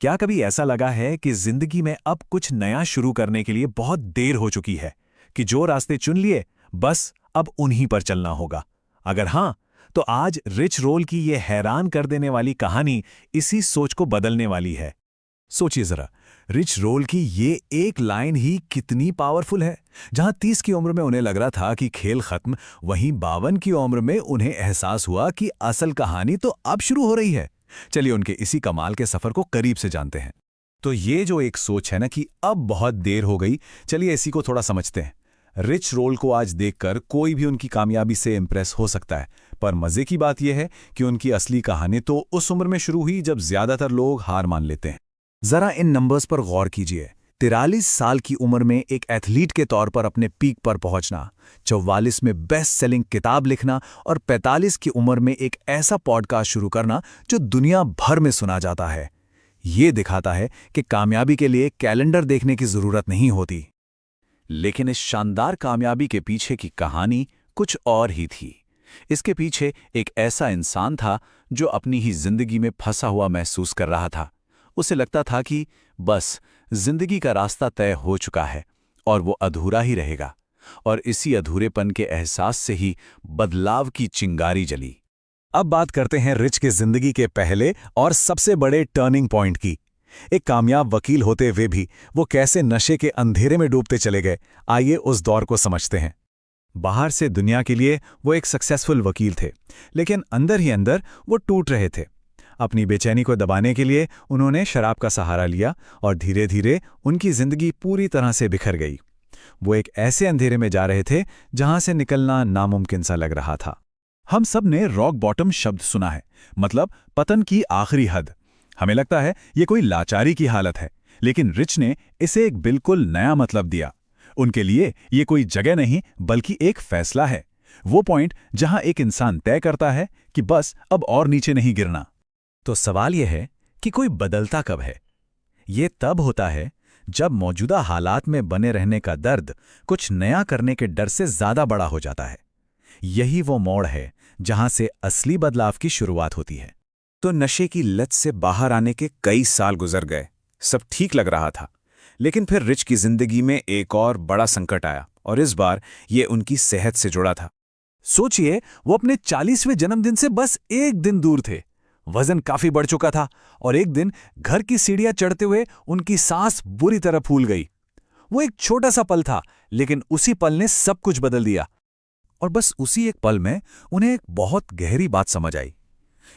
क्या कभी ऐसा लगा है कि जिंदगी में अब कुछ नया शुरू करने के लिए बहुत देर हो चुकी है, कि जो रास्ते चुन लिए बस अब उन्हीं पर चलना होगा? अगर हां, तो आज रिच रोल की ये हैरान कर देने वाली कहानी इसी सोच को बदलने वाली है। सोचिए जरा, रिच रोल की ये एक लाइन ही कितनी पावरफुल है। जहां 30 की उम्र में उन्हें लग रहा था कि खेल खत्म, वहीं 52 की उम्र में उन्हें एहसास हुआ कि असल कहानी तो अब शुरू हो रही है। चलिए उनके इसी कमाल के सफर को करीब से जानते हैं। तो ये जो एक सोच है ना कि अब बहुत देर हो गई, चलिए इसी को थोड़ा समझते हैं। रिच रोल को आज देखकर कोई भी उनकी कामयाबी से इंप्रेस हो सकता है, पर मजे की बात यह है कि उनकी असली कहानी तो उस उम्र में शुरू हुई जब ज्यादातर लोग हार मान लेते हैं। जरा इन नंबर्स पर गौर कीजिए। 43 साल की उम्र में एक एथलीट के तौर पर अपने पीक पर पहुंचना, 44 में बेस्ट सेलिंग किताब लिखना और 45 की उम्र में एक ऐसा पॉडकास्ट शुरू करना जो दुनिया भर में सुना जाता है। ये दिखाता है कि कामयाबी के लिए कैलेंडर देखने की जरूरत नहीं होती। लेकिन इस शानदार कामयाबी के पीछे की कहानी कुछ और ही थी। इसके पीछे एक ऐसा इंसान था जो अपनी ही जिंदगी में फंसा हुआ महसूस कर रहा था। उसे लगता था कि बस जिंदगी का रास्ता तय हो चुका है और वो अधूरा ही रहेगा, और इसी अधूरेपन के एहसास से ही बदलाव की चिंगारी जली। अब बात करते हैं रिच के जिंदगी के पहले और सबसे बड़े टर्निंग पॉइंट की। एक कामयाब वकील होते हुए भी वो कैसे नशे के अंधेरे में डूबते चले गए, आइए उस दौर को समझते हैं। बाहर से दुनिया के लिए वो एक सक्सेसफुल वकील थे, लेकिन अंदर ही अंदर वो टूट रहे थे। अपनी बेचैनी को दबाने के लिए उन्होंने शराब का सहारा लिया और धीरे धीरे उनकी जिंदगी पूरी तरह से बिखर गई। वो एक ऐसे अंधेरे में जा रहे थे जहां से निकलना नामुमकिन सा लग रहा था। हम सब ने रॉक बॉटम शब्द सुना है, मतलब पतन की आखिरी हद। हमें लगता है ये कोई लाचारी की हालत है, लेकिन रिच ने इसे एक बिल्कुल नया मतलब दिया। उनके लिए ये कोई जगह नहीं बल्कि एक फैसला है, वो पॉइंट जहां एक इंसान तय करता है कि बस अब और नीचे नहीं गिरना। तो सवाल यह है कि कोई बदलता कब है? ये तब होता है जब मौजूदा हालात में बने रहने का दर्द कुछ नया करने के डर से ज्यादा बड़ा हो जाता है। यही वो मोड़ है जहां से असली बदलाव की शुरुआत होती है। तो नशे की लत से बाहर आने के कई साल गुजर गए, सब ठीक लग रहा था। लेकिन फिर रिच की जिंदगी में एक और बड़ा संकट आया, और इस बार ये उनकी सेहत से जुड़ा था। सोचिए, वो अपने 40वें जन्मदिन से बस एक दिन दूर थे। वजन काफी बढ़ चुका था और एक दिन घर की सीढ़ियां चढ़ते हुए उनकी सांस बुरी तरह फूल गई। वो एक छोटा सा पल था, लेकिन उसी पल ने सब कुछ बदल दिया। और बस उसी एक पल में उन्हें एक बहुत गहरी बात समझ आई।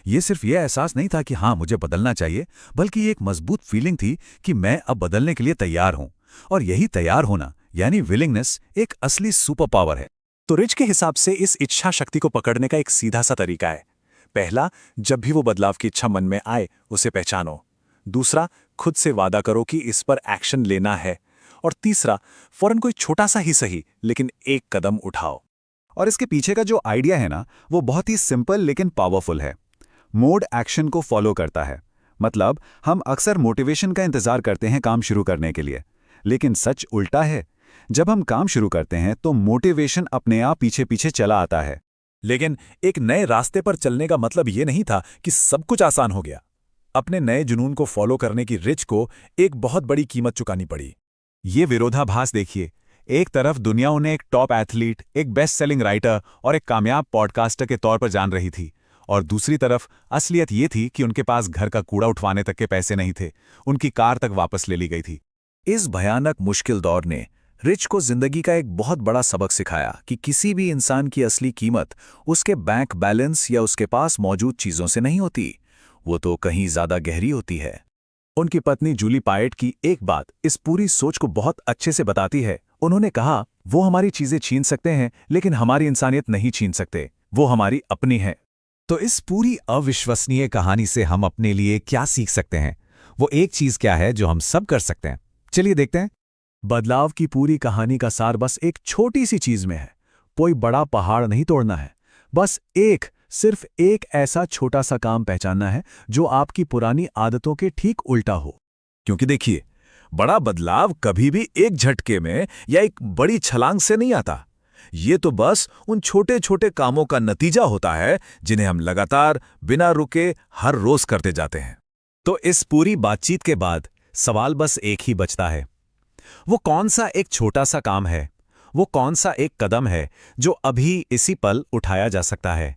ये सिर्फ ये एहसास नहीं था कि हाँ मुझे बदलना चाहिए, बल्कि एक मजबूत फीलिंग थी कि मैं अब बदलने के लिए तैयार हूं। और यही तैयार होना यानी विलिंगनेस एक असली सुपर पावर है। तो रिच के हिसाब से इस इच्छा शक्ति को पकड़ने का एक सीधा सा तरीका है। पहला, जब भी वो बदलाव की इच्छा मन में आए उसे पहचानो। दूसरा, खुद से वादा करो कि इस पर एक्शन लेना है। और तीसरा, फौरन कोई छोटा सा ही सही लेकिन एक कदम उठाओ। और इसके पीछे का जो आइडिया है ना, वो बहुत ही सिंपल लेकिन पावरफुल है। मोड एक्शन को फॉलो करता है। मतलब हम अक्सर मोटिवेशन का इंतजार करते हैं काम शुरू करने के लिए, लेकिन सच उल्टा है। जब हम काम शुरू करते हैं तो मोटिवेशन अपने आप पीछे पीछे चला आता है। लेकिन एक नए रास्ते पर चलने का मतलब ये नहीं था कि सब कुछ आसान हो गया। अपने नए जुनून को फॉलो करने की रिच को एक बहुत बड़ी कीमत चुकानी पड़ी। ये विरोधाभास देखिए, एक तरफ दुनिया उन्हें एक टॉप एथलीट, एक बेस्ट सेलिंग राइटर और एक कामयाब पॉडकास्टर के तौर पर जान रही थी, और दूसरी तरफ असलियत ये थी कि उनके पास घर का कूड़ा उठवाने तक के पैसे नहीं थे। उनकी कार तक वापस ले ली गई थी। इस भयानक मुश्किल दौर ने रिच को जिंदगी का एक बहुत बड़ा सबक सिखाया कि किसी भी इंसान की असली कीमत उसके बैंक बैलेंस या उसके पास मौजूद चीजों से नहीं होती, वो तो कहीं ज्यादा गहरी होती है। उनकी पत्नी जूली पायट की एक बात इस पूरी सोच को बहुत अच्छे से बताती है। उन्होंने कहा, वो हमारी चीजें छीन सकते हैं लेकिन हमारी इंसानियत नहीं छीन सकते, वो हमारी अपनी है। तो इस पूरी अविश्वसनीय कहानी से हम अपने लिए क्या सीख सकते हैं? वो एक चीज क्या है जो हम सब कर सकते हैं? चलिए देखते हैं। बदलाव की पूरी कहानी का सार बस एक छोटी सी चीज में है। कोई बड़ा पहाड़ नहीं तोड़ना है, बस सिर्फ एक ऐसा छोटा सा काम पहचानना है जो आपकी पुरानी आदतों के ठीक उल्टा हो। क्योंकि देखिए, बड़ा बदलाव कभी भी एक झटके में या एक बड़ी छलांग से नहीं आता। ये तो बस उन छोटे छोटे कामों का नतीजा होता है जिन्हें हम लगातार बिना रुके हर रोज करते जाते हैं। तो इस पूरी बातचीत के बाद सवाल बस एक ही बचता है। वो कौन सा एक छोटा सा काम है, वो कौन सा एक कदम है जो अभी इसी पल उठाया जा सकता है,